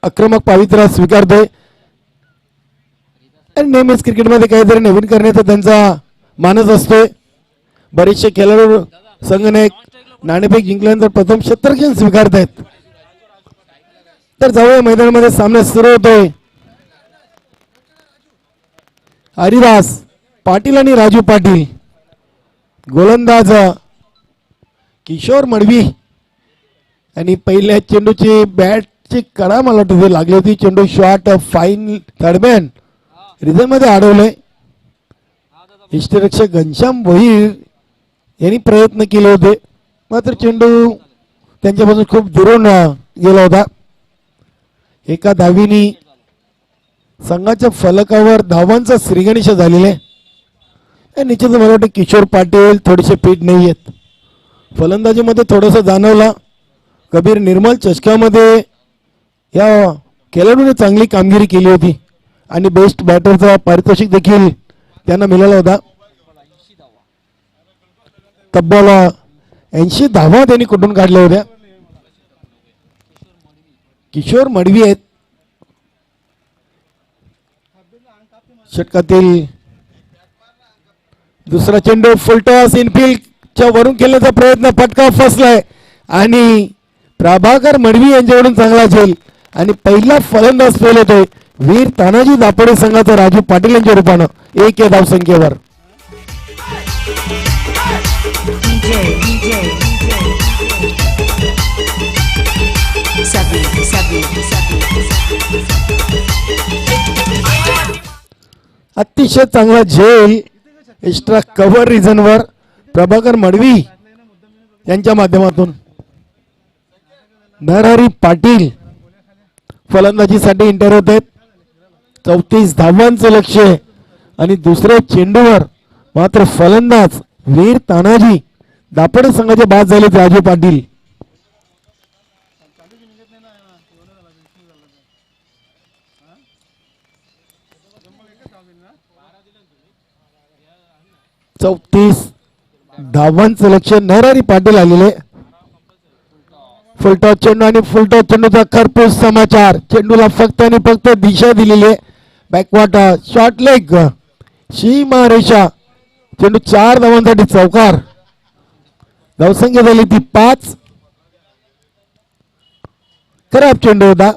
आक्रमक पावित्र्य स्वीकारतोय आणि नेहमीच क्रिकेटमध्ये काहीतरी नवीन करण्याचा त्यांचा मानस असतोय. बरेचसे खेळाडू संघाने नाणेफेक जिंकल्यानंतर प्रथम क्षेत्ररक्षण स्वीकारतायत. तर जाऊया मैदानामध्ये सामना सुरू होतोय. हरिदास पाटील आणि राजू पाटील, गोलंदाज किशोर मडवी आणि पहिल्या चेंडूची बॅटची कडा मला वाटतं लागली होती. चेंडू शॉट फाईन थर्डमॅन रिझनमध्ये अडवलंय. इष्टरक्षक घनश्याम भोईर यांनी प्रयत्न केले होते मात्र चेंडू त्यांच्यापासून खूप दुरून गेला होता. एका धावीनी संघाच्या फलकावर धावांचा श्रीगणेश झालेला आहे. निश्चित मला वाटतं किशोर पाटील थोडेसे पीठ नाही आहेत. फलंदाजीमध्ये थोडंसं जाणवला. कबीर निर्मल चषकामध्ये या खेळाडूने चांगली कामगिरी केली होती आणि बेस्ट बॅटरचा पारितोषिक देखील त्यांना मिळाला होता. तब्बल 80 धावा त्यांनी कुठून काढल्या होत्या. किशोर मडवी आहेत. षटकातील दुसरा चेंडू फुलटॉस इनफिल्डच्या वरून खेळण्याचा प्रयत्न, फटका फसलाय आणि प्रभाकर मडवी यांच्याकडून चांगला झेल आणि पहिला फलंदाज फेल होतोय वीर तानाजी दापोडे संघाचा राजू पाटील यांच्या रूपानं 1 या धावसंख्येवर. अतिशय चांगला झेल एक्स्ट्रा कव्हर रिझनवर प्रभाकर मडवी यांच्या माध्यमातून. नरहरी पाटील फलंदाजीसाठी एंटर होत आहेत. 34 धावांचं लक्ष आणि दुसऱ्या चेंडूवर मात्र फलंदाज वीर तानाजी दापडे संघाचे बाद झालेत राजू पाटील. चौतीस धावांचं लक्ष नरहरी पाटील आलेले. फुलटॉस चेंडू आणि फुलटॉस चेंडूचा खरपूस समाचार. चेंडूला फक्त आणि फक्त दिशा दिलेली आहे. बॅकवॉटर शॉर्ट लेग सीमा रेषा. चेंडू 4 धावांसाठी चौकार. धावसंख्या झाली ती 5. खराब चेंडू होता.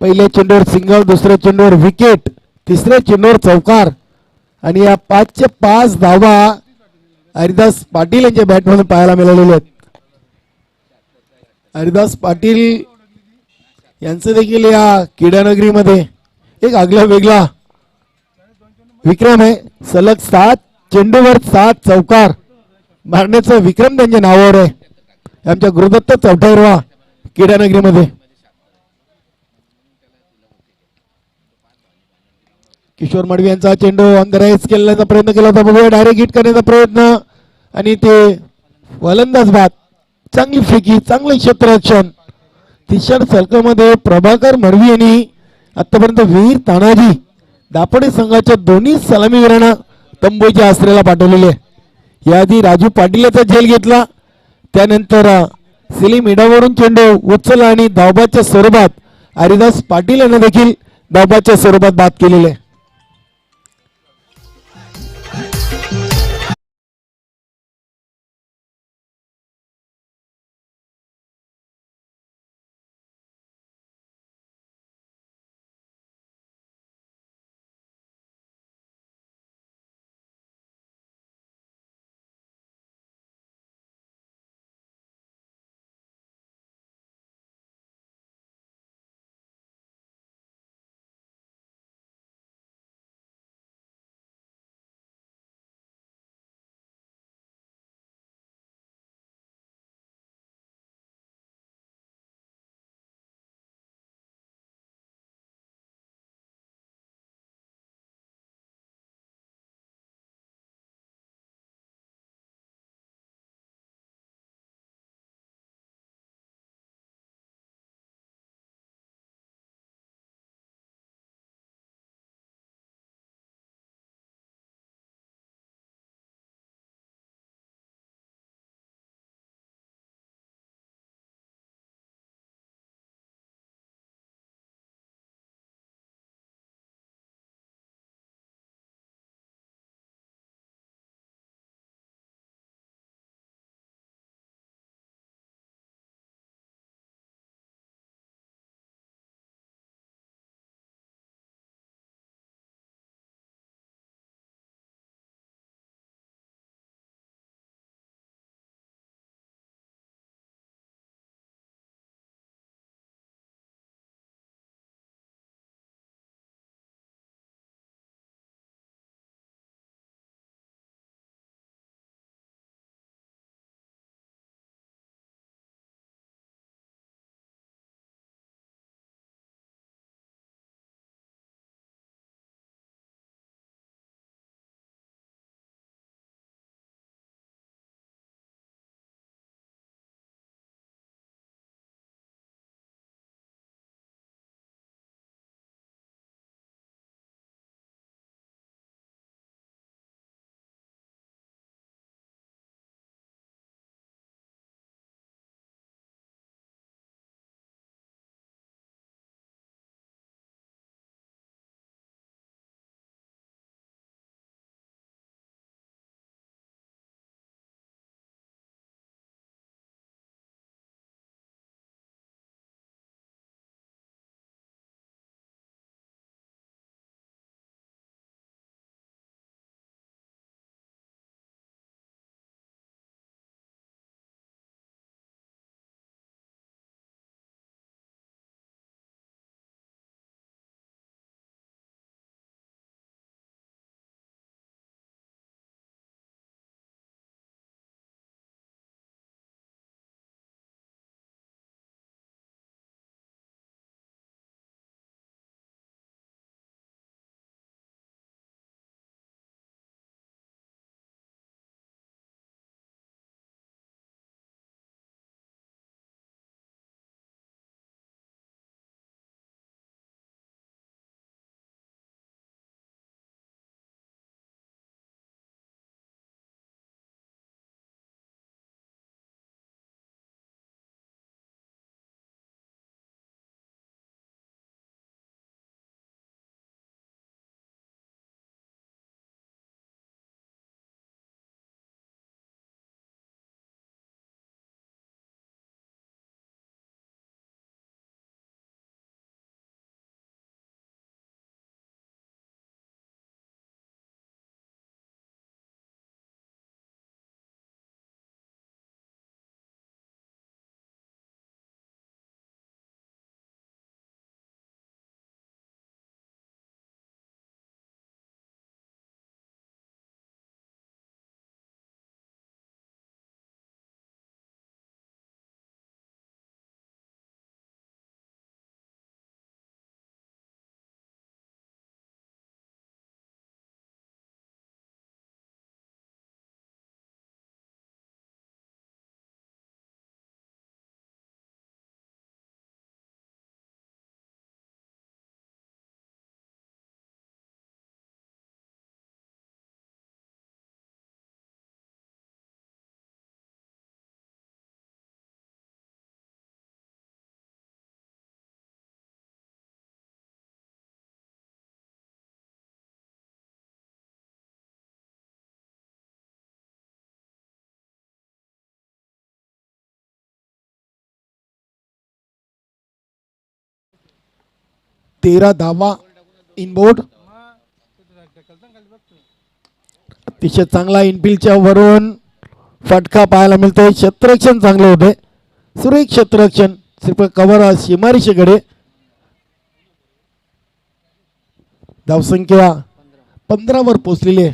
पहिल्या चेंडूवर सिंगल, दुसऱ्या चेंडूवर विकेट, तिसऱ्या चेंडूवर चौकार आणि या 5च्या 5 धावा हरिदास पाटील यांच्या बॅटमधून पाहायला मिळालेल्या आहेत. हरिदास पाटील यांचं देखील या क्रीडानगरीमध्ये एक आगला वेगळा विक्रम आहे. सलग 7 चेंडूवर 7 चौकार मारण्याचा विक्रम त्यांच्या नावावर आहे. आमच्या गुरुदत्त चौथाईरवा क्रीडानगरीमध्ये. किशोर मडवी यांचा चेंडू अंधराईज केल्याचा प्रयत्न केला होता. बघूया डायरेक्ट हिट करण्याचा प्रयत्न आणि ते फलंदाज बाद. चांगली फेकी, चांगलं क्षेत्ररक्षण. तिसऱ्या षटकामध्ये प्रभाकर मडवी यांनी आतापर्यंत वीर तानाजी दापडे संघाच्या दोन्ही सलामीवीरांना तंबूच्या आश्रयाला पाठवलेले. याआधी राजू पाटील याचा झेल घेतला. त्यानंतर सिलीम इडावरून चेंडू उचलला आणि धावबाच्या स्वरूपात हरिदास पाटील यांना देखील धावबाच्या स्वरूपात बाद केलेले. 13 धावा इनबोर्ड. अतिशय चांगला इनफिल्डच्या वरून फटका पाहायला मिळतोय. क्षेत्ररक्षण चांगले होते, सुरेख क्षेत्ररक्षण, सिर्फ कव्हर सीमारेषेकडे. धावसंख्या 15 वर पोहोचलेली आहे.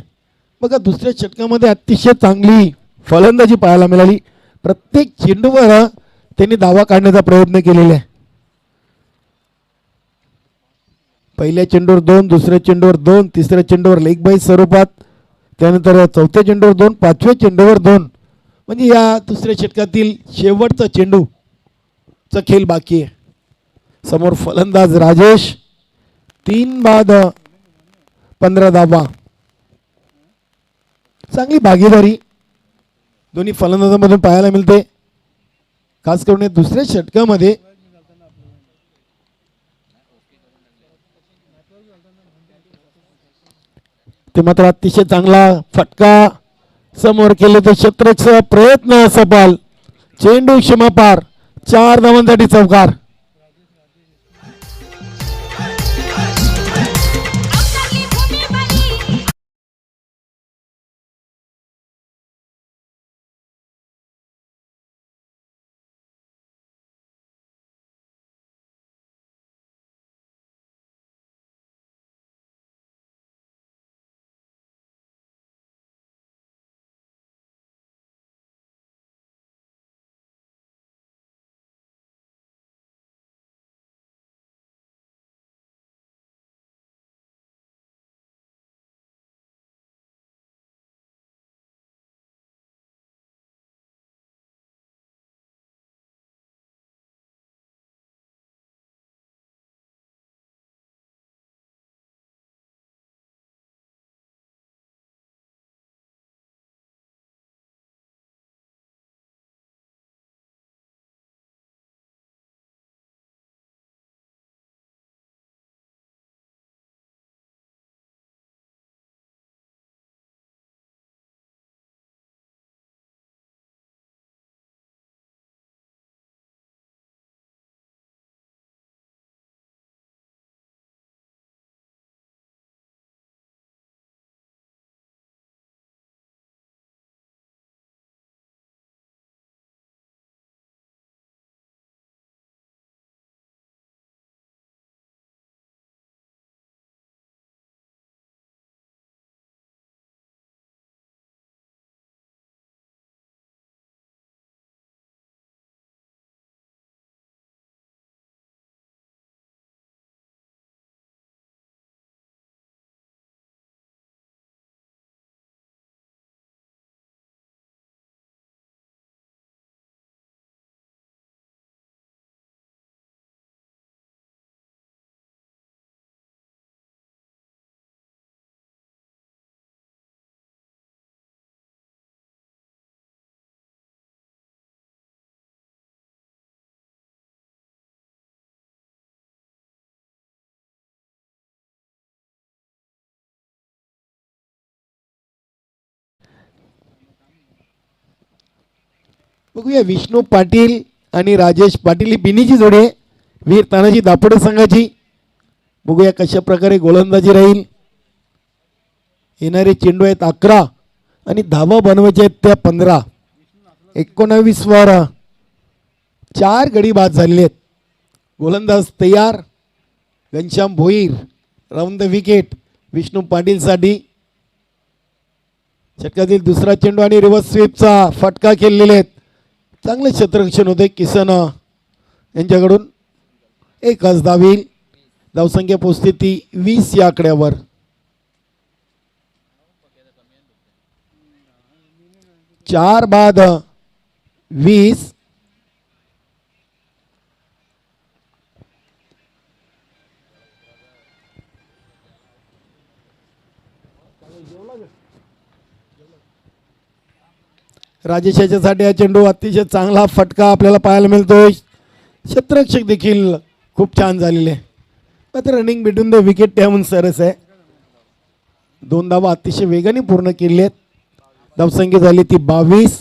बघा दुसऱ्या षटकामध्ये अतिशय चांगली फलंदाजी पाहायला मिळाली. प्रत्येक चेंडूवर त्यांनी धावा काढण्याचा प्रयत्न केलेला आहे. पहिल्या चेंडूवर 2, दुसऱ्या चेंडूवर 2, तिसऱ्या चेंडूवर लेग बाय स्वरूपात, त्यानंतर चौथ्या चेंडूवर 2, पाचव्या चेंडूवर 2. म्हणजे या दुसऱ्या षटकातील शेवटचा चेंडूचा खेळ बाकी आहे. समोर फलंदाज राजेश. 3 बाद 15 धावा. चांगली भागीदारी दोन्ही फलंदाजांमधून पाहायला मिळते. खास करून दुसऱ्या षटकामध्ये ते मात्र अतिशय चांगला फटका समोर केले तर क्षेत्ररक्षक प्रयत्न सफल. चेंडू क्षमापार. 4 धावांसाठी चौकार. बघूया विष्णू पाटील आणि राजेश पाटील ही बिनीची जोडी आहे. वीर तानाजी दापोडे संघाची. बघूया कशा प्रकारे गोलंदाजी राहील. येणारे चेंडू आहेत 11 आणि धावा बनवायच्या आहेत त्या 15. 19 वर 4 गडी बाद झालेले आहेत. गोलंदाज तयार. Ghanshyam Bhoir round the wicket Vishnu पाटीलसाठी. षटकातील दुसरा चेंडू आणि रिव्हर्स स्वीपचा फटका खेळलेले आहेत. चांगले क्षेत्ररक्षण होते किसन यांच्याकडून. एकच धावील. धावसंख्या पोहोचते ती 20 या आकड्यावर. चार बाद 20. राजेश याच्यासाठी हा चेंडू अतिशय चांगला फटका आपल्याला पाहायला मिळतोय. क्षेत्ररक्षक देखील खूप छान झालेले. मात्र रनिंग बिटवीन द विकेट त्याहून सरस आहे. 2 धावा अतिशय वेगाने पूर्ण केली आहेत. धावसंख्या झाली ती 22.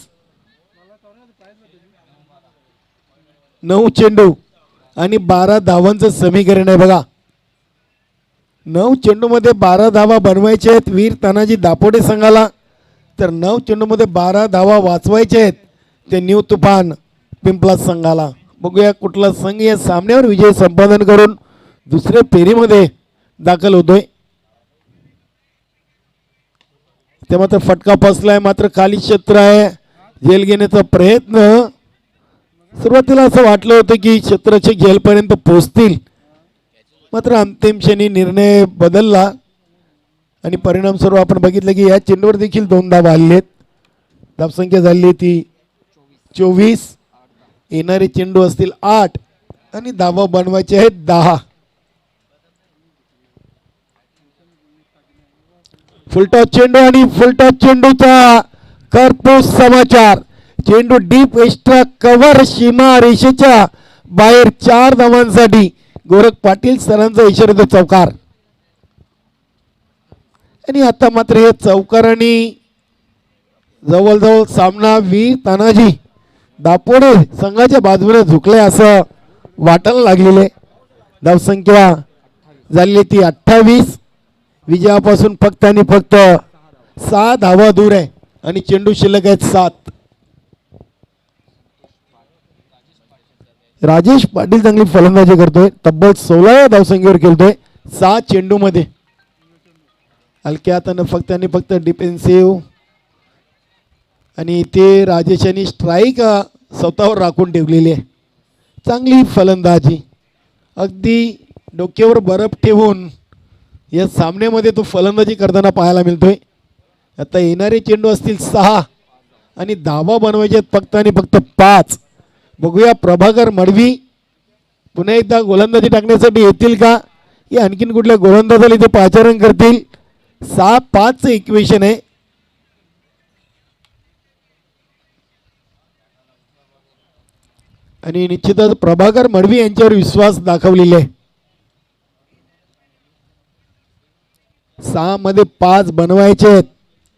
9 चेंडू आणि 12 धावांचं समीकरण आहे बघा. 9 चेंडूमध्ये 12 धावा बनवायचे आहेत वीर तानाजी दापोडे संघाला, तर 9 चेंडूमध्ये 12 धावा वाचवायचे आहेत ते न्यू तुफान पिंपलाज संघाला. बघूया कुठला संघ या सामन्यावर विजय संपादन करून दुसऱ्या फेरीमध्ये दाखल होतोय. ते मात्र फटका फसलाय, मात्र खाली क्षेत्र आहे, झेल घेण्याचा प्रयत्न. सुरुवातीला असं वाटलं होतं की क्षेत्राचे झेलपर्यंत पोहोचतील, मात्र अंतिम क्षणी निर्णय बदलला आणि परिणाम स्वरूप आपण बघितलं की या चेंडूवर देखील 2 धावा आलेले आहेत. धावसंख्या झाली ती 24, येणारे चेंडू असतील 8 आणि धावा बनवायचे आहेत 10. फुलटॉस चेंडू आणि फुलटॉस चेंडूचा करतोस समाचार. चेंडू डीप एक्स्ट्रा कव्हर सीमा रेषेच्या बाहेर 4 धावांसाठी गोरख पाटील सरांचा इशारा तो चौकार. आणि आता मात्र हे चौकारांनी जवळजवळ सामना वीर तानाजी दापोडे संघाच्या बाजूने झुकले असं वाटायला लागलेले. धावसंख्या झाली ती 28, विजयापासून फक्त आणि फक्त 6 धावा दूर आहे आणि चेंडू शिल्लक आहेत 7. राजेश पाटील चांगली फलंदाजी करतोय, तब्बल 16 धावसंख्येवर खेळतोय 6 चेंडूमध्ये. हलक्या हातानं फक्त आणि फक्त डिफेन्सिव्ह आणि ते राजेश यांनी स्ट्राईक स्वतःवर राखून ठेवलेली आहे. चांगली फलंदाजी, अगदी डोक्यावर बर्फ ठेवून या सामन्यामध्ये तो फलंदाजी करताना पाहायला मिळतोय. आता येणारे चेंडू असतील 6 आणि धावा बनवायचे फक्त आणि फक्त 5. बघूया प्रभाकर मडवी पुन्हा एकदा गोलंदाजी टाकण्यासाठी येतील का, की आणखीन कुठल्या गोलंदाजाला इथे पाचारण करतील. 6-5चं इक्वेशन आहे. आणि निश्चितच प्रभाकर मडवी यांच्यावर विश्वास दाखवलेला आहे. 6 मध्ये 5 बनवायचे आहेत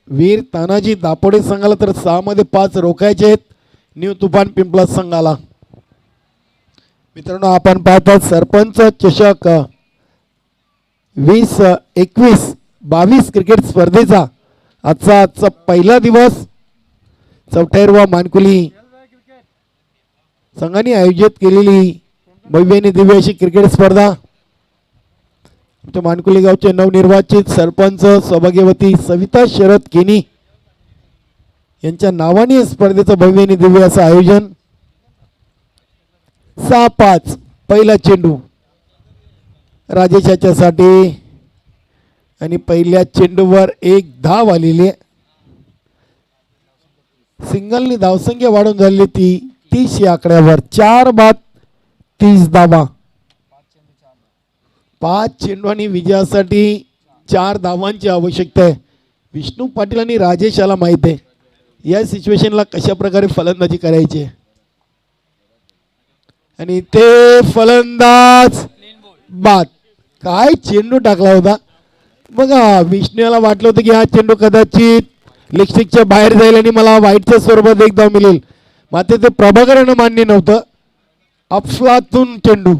वीर तानाजी दापोडे संघाला, तर 6 मध्ये 5 रोखायचे आहेत न्यू तुफान पिंपलाज संघाला. मित्रांनो, आपण पाहतात सरपंच चषक 2021-22 क्रिकेट स्पर्धेचा आजचा पहिला दिवस. 44वा मानकुली संघाने आयोजित केलेली भव्य आणि दिव्य अशी क्रिकेट स्पर्धा. तो मानकुली गावचे नवनिर्वाचित सरपंच सौभाग्यवती सविता शरद केनी यांच्या नावाने या स्पर्धेचं भव्य आणि दिव्य असं आयोजन. 6-5 पहिला चेंडू राजेश याच्यासाठी आणि पहिल्या चेंडूवर 1 धाव आलेली आहे. सिंगलनी धावसंख्या वाढून झाली ती 30 या आकड्यावर. 4 बाद 30 धावा. 5 चेंडू आणि विजयासाठी 4 धावांची आवश्यकता आहे. विष्णू पाटील आणि राजेश याला माहित आहे या सिच्युएशनला कशा प्रकारे फलंदाजी करायची. आणि ते फलंदाज बाद. काय चेंडू टाकला होता बघा. विष्णू याला वाटलं होतं की हा चेंडू कदाचित लेगस्टिकच्या बाहेर जाईल आणि मला वाईटच्या स्वरूपात 1 धाव मिळेल, मात्र ते प्रभाकरांना मान्य नव्हतं. अफलातून चेंडू.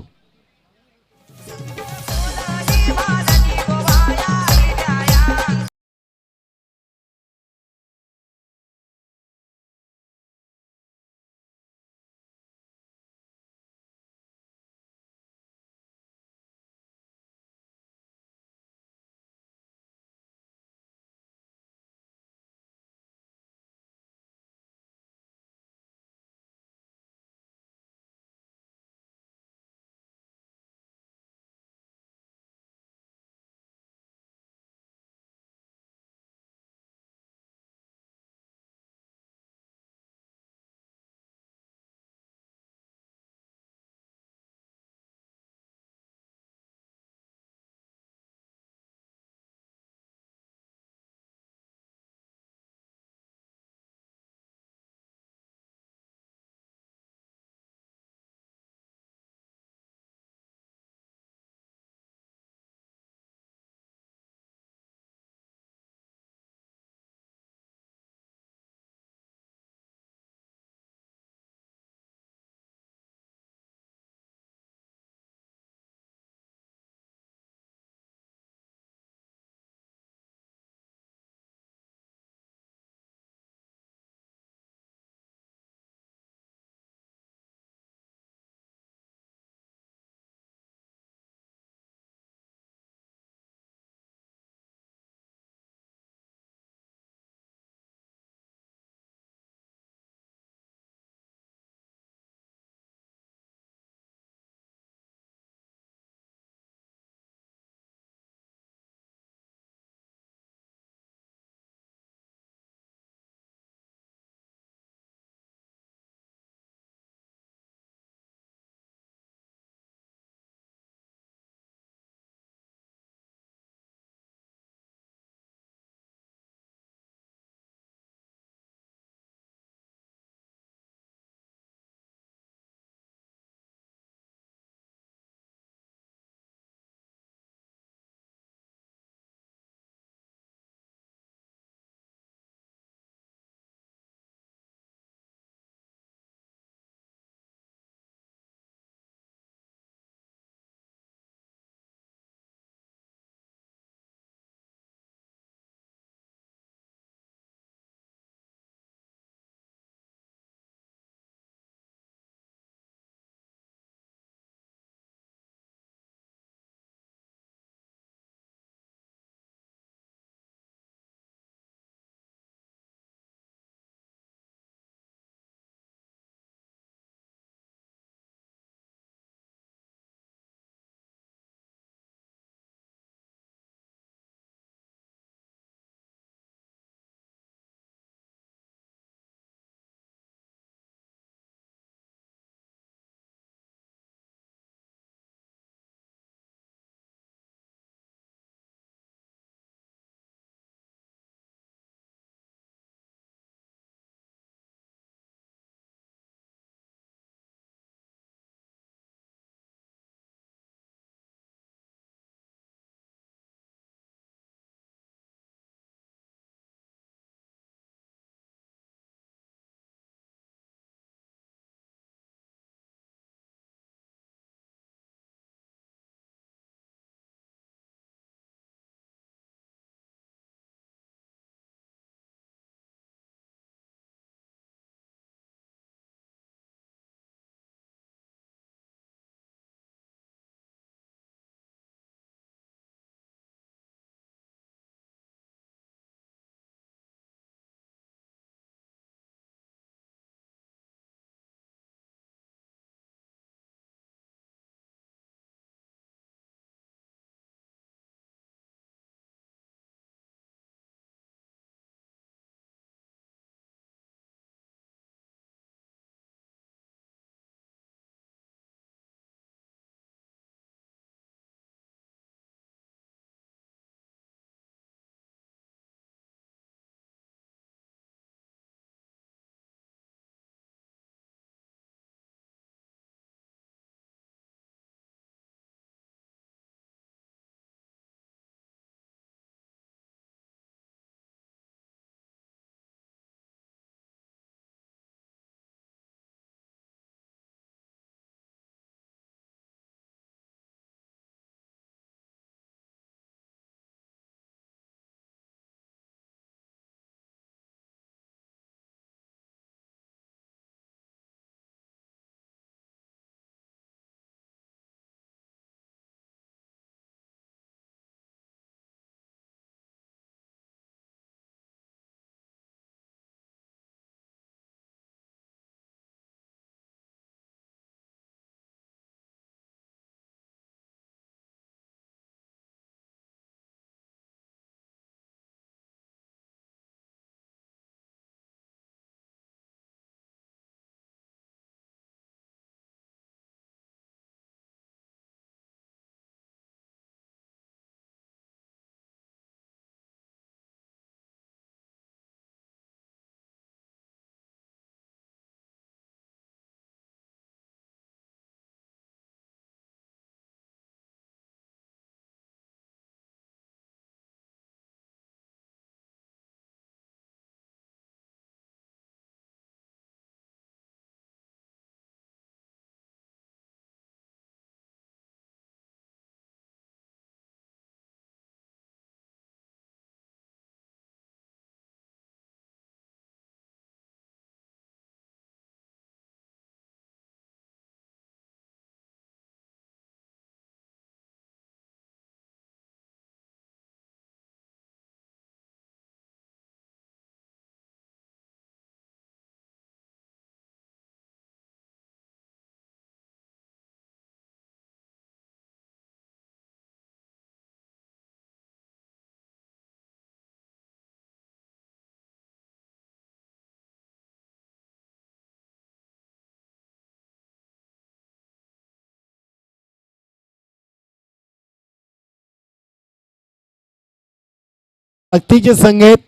ताकदीचे संघ आहेत.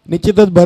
निश्चितच बरं